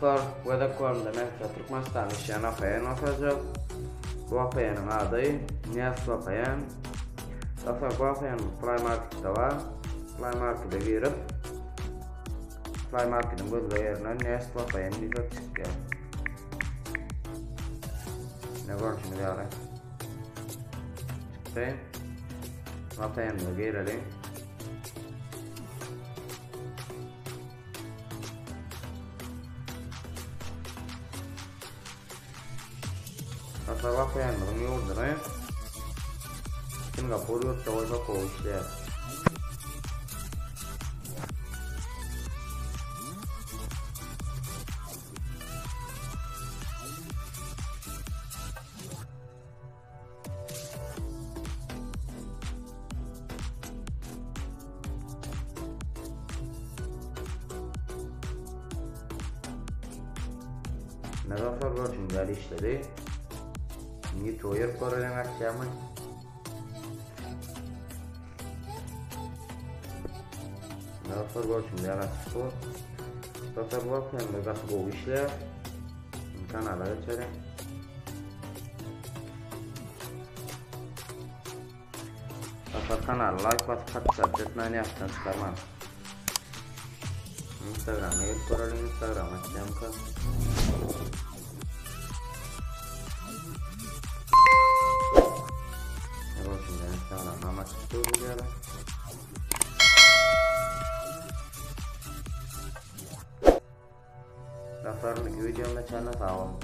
Dostlar, bu da konuda men Turkmenistanda işleyän apayany atacak. Bu apayanyň ady Nyas apayan. Dostlar, bu apayan Play Market'da var. Play Market'e girip Play Market'in gözle yerine Nyas apayan diye çıkıyor. Ne var şimdi yani? Çıktı. Apayanı girelim. Asal apayanı yordurayım. Singapur yurtta oyda koğuşlayar. Neden sonra şimdi işleri? Ini toyer korelan akşamı. Neden sonra şimdi araştırma. Dostlar bu hafta nasıl bu işler? Kanala geçelim. Dostlar kanala like basıp subscribe etmeyi yaptan çıkarmam. Instagram'a gelip korelan Instagram'a açacağım ki. Nama tutup ya. Daftarındaki videomda çana sağ olun.